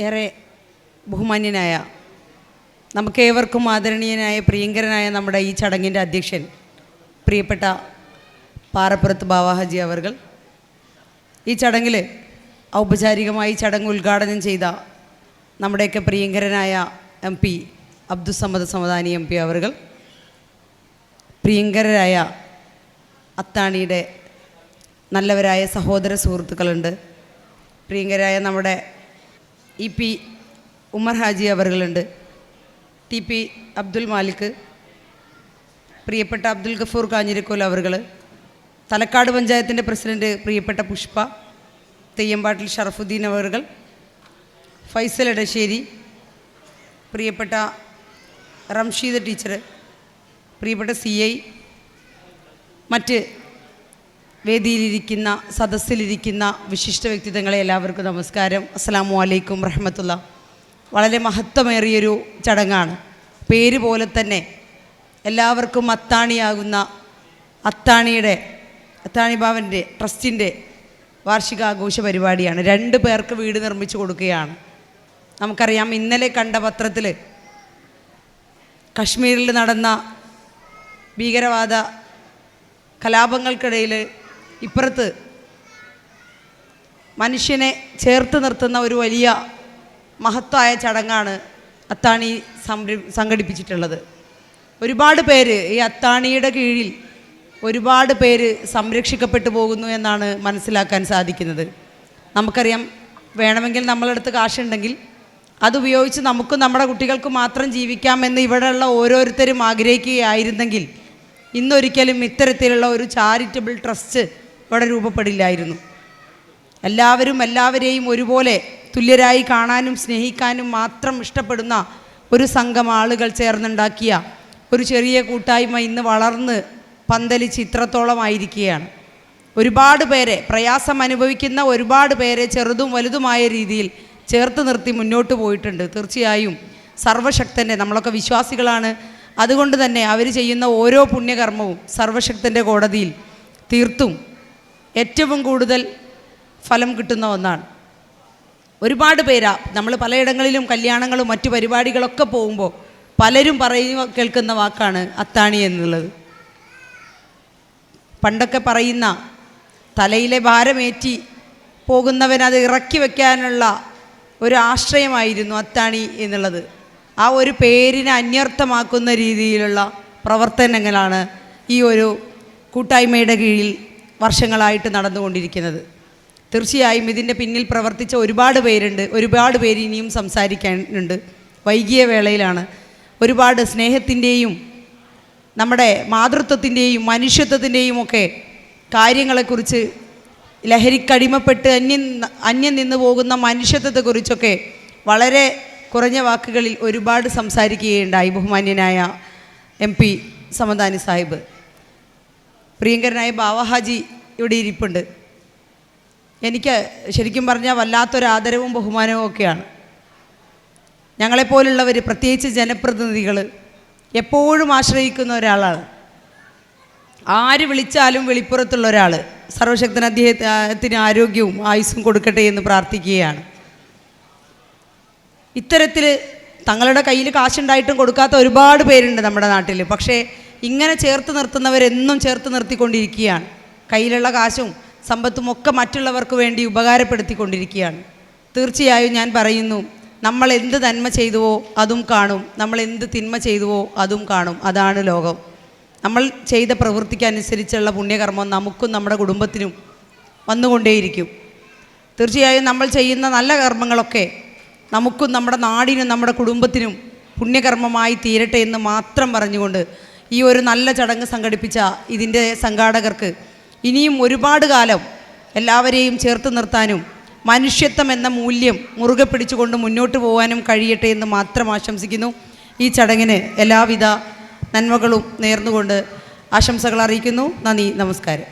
ഏറെ ബഹുമാന്യനായ നമുക്കേവർക്കും ആദരണീയനായ പ്രിയങ്കരനായ നമ്മുടെ ഈ ചടങ്ങിൻ്റെ അധ്യക്ഷൻ പ്രിയപ്പെട്ട പാറപ്പുറത്ത് ബാവ ഹാജി അവർകൾ, ഈ ചടങ്ങിൽ ഔപചാരികമായി ചടങ്ങ് ഉദ്ഘാടനം ചെയ്ത നമ്മുടെയൊക്കെ പ്രിയങ്കരനായ MP അബ്ദുസമ്മദ് സമദാനി MP അവർകൾ, പ്രിയങ്കരായ അത്താണിയുടെ നല്ലവരായ സഹോദര സുഹൃത്തുക്കളുണ്ട്, പ്രിയങ്കരായ നമ്മുടെ EP ഉമർ ഹാജി അവർകളുണ്ട്, TP അബ്ദുൽ മാലിക്, പ്രിയപ്പെട്ട അബ്ദുൽ ഗഫൂർ കാഞ്ഞിരക്കോൽ അവർകൾ, തലക്കാട് പഞ്ചായത്തിൻ്റെ പ്രസിഡൻറ്റ് പ്രിയപ്പെട്ട പുഷ്പ, തെയ്യമ്പാട്ടിൽ ഷറഫുദ്ദീൻ അവർകൾ, ഫൈസൽ എടശ്ശേരി, പ്രിയപ്പെട്ട റംഷീദ് ടീച്ചർ, പ്രിയപ്പെട്ട CI, മറ്റ് വേദിയിലിരിക്കുന്ന സദസ്സിലിരിക്കുന്ന വിശിഷ്ട വ്യക്തിത്വങ്ങളെ എല്ലാവർക്കും നമസ്കാരം. അസ്സലാമു അലൈക്കും റഹ്മത്തുള്ളാഹി. വളരെ മഹത്വമേറിയൊരു ചടങ്ങാണ്. പേര് പോലെ തന്നെ എല്ലാവർക്കും അത്താണിയാകുന്ന അത്താണി ഭവൻ്റെ ട്രസ്റ്റിൻ്റെ വാർഷികാഘോഷ പരിപാടിയാണ്. 2 പേർക്ക് വീട് നിർമ്മിച്ചു കൊടുക്കുകയാണ്. നമുക്കറിയാം, ഇന്നലെ കണ്ട പത്രത്തിൽ കശ്മീരിൽ നടന്ന ഭീകരവാദ കലാപങ്ങൾക്കിടയിൽ ഇപ്പുറത്ത് മനുഷ്യനെ ചേർത്ത് നിർത്തുന്ന ഒരു വലിയ മഹത്തായ ചടങ്ങാണ് അത്താണി സംഘടിപ്പിച്ചിട്ടുള്ളത്. ഒരുപാട് പേര് ഈ അത്താണിയുടെ കീഴിൽ ഒരുപാട് പേര് സംരക്ഷിക്കപ്പെട്ടു പോകുന്നു എന്നാണ് മനസ്സിലാക്കാൻ സാധിക്കുന്നത്. നമുക്കറിയാം, വേണമെങ്കിൽ നമ്മളടുത്ത് കാശുണ്ടെങ്കിൽ അതുപയോഗിച്ച് നമുക്കും നമ്മുടെ കുട്ടികൾക്ക് മാത്രം ജീവിക്കാമെന്ന് ഇവിടെയുള്ള ഓരോരുത്തരും ആഗ്രഹിക്കുകയായിരുന്നെങ്കിൽ ഇന്നൊരിക്കലും ഇത്തരത്തിലുള്ള ഒരു ചാരിറ്റബിൾ ട്രസ്റ്റ് ഇവിടെ രൂപപ്പെടില്ലായിരുന്നു. എല്ലാവരെയും ഒരുപോലെ തുല്യരായി കാണാനും സ്നേഹിക്കാനും മാത്രം ഇഷ്ടപ്പെടുന്ന ഒരു സംഘം ആളുകൾ ചേർന്നുണ്ടാക്കിയ ഒരു ചെറിയ കൂട്ടായ്മ ഇന്ന് വളർന്ന് പന്തലിച്ച് ഇത്രത്തോളമായിരിക്കുകയാണ്. ഒരുപാട് പേരെ, പ്രയാസം അനുഭവിക്കുന്ന ഒരുപാട് പേരെ ചെറുതും വലുതുമായ രീതിയിൽ ചേർത്ത് നിർത്തി മുന്നോട്ട് പോയിട്ടുണ്ട്. തീർച്ചയായും സർവശക്തൻ്റെ, നമ്മളൊക്കെ വിശ്വാസികളാണ്, അതുകൊണ്ട് തന്നെ അവർ ചെയ്യുന്ന ഓരോ പുണ്യകർമ്മവും സർവശക്തൻ്റെ കോടതിയിൽ തീർത്തും ഏറ്റവും കൂടുതൽ ഫലം കിട്ടുന്ന ഒന്നാണ്. ഒരുപാട് പേരാ നമ്മൾ പലയിടങ്ങളിലും കല്യാണങ്ങളും മറ്റു പരിപാടികളൊക്കെ പോകുമ്പോൾ പലരും കേൾക്കുന്ന വാക്കാണ് അത്താണി എന്നുള്ളത്. പണ്ടൊക്കെ പറയുന്ന തലയിലെ ഭാരമേറ്റി പോകുന്നവൻ അത് ഇറക്കി വയ്ക്കാനുള്ള ഒരു ആശ്രയമായിരുന്നു അത്താണി എന്നുള്ളത്. ആ ഒരു പേരിനെ അന്വർത്ഥമാക്കുന്ന രീതിയിലുള്ള പ്രവർത്തനങ്ങളാണ് ഈ ഒരു കൂട്ടായ്മയുടെ കീഴിൽ വർഷങ്ങളായിട്ട് നടന്നുകൊണ്ടിരിക്കുന്നത്. തീർച്ചയായും ഇതിൻ്റെ പിന്നിൽ പ്രവർത്തിച്ച ഒരുപാട് പേരുണ്ട്. ഒരുപാട് പേര് ഇനിയും സംസാരിക്കാനുണ്ട്. വൈകിയ വേളയിലാണ്. ഒരുപാട് സ്നേഹത്തിൻ്റെയും നമ്മുടെ മാതൃത്വത്തിൻ്റെയും മനുഷ്യത്വത്തിൻ്റെയും ഒക്കെ കാര്യങ്ങളെക്കുറിച്ച്, ലഹരിക്കടിമപ്പെട്ട് അന്യം നിന്ന് പോകുന്ന മനുഷ്യത്വത്തെക്കുറിച്ചൊക്കെ വളരെ കുറഞ്ഞ വാക്കുകളിൽ ഒരുപാട് സംസാരിക്കുകയുണ്ടായി ബഹുമാന്യനായ MP സമദാനി സാഹിബ്. പ്രിയങ്കരനായ ബാവ ഹാജി ഇവിടെ ഇരിപ്പുണ്ട്. എനിക്ക് ശരിക്കും പറഞ്ഞാൽ വല്ലാത്തൊരു ആദരവും ബഹുമാനവും ഒക്കെയാണ്. ഞങ്ങളെപ്പോലുള്ളവർ, പ്രത്യേകിച്ച് ജനപ്രതിനിധികൾ, എപ്പോഴും ആശ്രയിക്കുന്ന ഒരാളാണ്. ആര് വിളിച്ചാലും വെളിപ്പുറത്തുള്ള ഒരാൾ. സർവശക്തൻ അദ്ദേഹത്തിന് ആരോഗ്യവും ആയുസ്സും കൊടുക്കട്ടെ എന്ന് പ്രാർത്ഥിക്കുകയാണ്. ഇത്തരത്തിൽ തങ്ങളുടെ കയ്യിൽ കാശുണ്ടായിട്ടും കൊടുക്കാത്ത ഒരുപാട് പേരുണ്ട് നമ്മുടെ നാട്ടിൽ. പക്ഷേ ഇങ്ങനെ ചേർത്ത് നിർത്തുന്നവരെന്നും ചേർത്ത് നിർത്തിക്കൊണ്ടിരിക്കുകയാണ്. കയ്യിലുള്ള കാശും സമ്പത്തും ഒക്കെ മറ്റുള്ളവർക്ക് വേണ്ടി ഉപകാരപ്പെടുത്തിക്കൊണ്ടിരിക്കുകയാണ്. തീർച്ചയായും ഞാൻ പറയുന്നു, നമ്മൾ എന്ത് നന്മ ചെയ്തുവോ അതും കാണും, നമ്മൾ എന്ത് തിന്മ ചെയ്തുവോ അതും കാണും. അതാണ് ലോകം. നമ്മൾ ചെയ്ത പ്രവൃത്തിക്കനുസരിച്ചുള്ള പുണ്യകർമ്മം നമുക്കും നമ്മുടെ കുടുംബത്തിനും വന്നുകൊണ്ടേയിരിക്കും. തീർച്ചയായും നമ്മൾ ചെയ്യുന്ന നല്ല കർമ്മങ്ങളൊക്കെ നമുക്കും നമ്മുടെ നാടിനും നമ്മുടെ കുടുംബത്തിനും പുണ്യകർമ്മമായി തീരട്ടെ എന്ന് മാത്രം പറഞ്ഞുകൊണ്ട് ഈ ഒരു നല്ല ചടങ്ങ് സംഘടിപ്പിച്ച ഇതിൻ്റെ സംഘാടകർക്ക് ഇനിയും ഒരുപാട് കാലം എല്ലാവരെയും ചേർത്ത് നിർത്താനും മനുഷ്യത്വം എന്ന മൂല്യം മുറുകെ പിടിച്ചുകൊണ്ട് മുന്നോട്ട് പോകാനും കഴിയട്ടെ എന്ന് മാത്രം ആശംസിക്കുന്നു. ഈ ചടങ്ങിന് എല്ലാവിധ നന്മകളും നേർന്നുകൊണ്ട് ആശംസകൾ അറിയിക്കുന്നു. നന്ദി, നമസ്കാരം.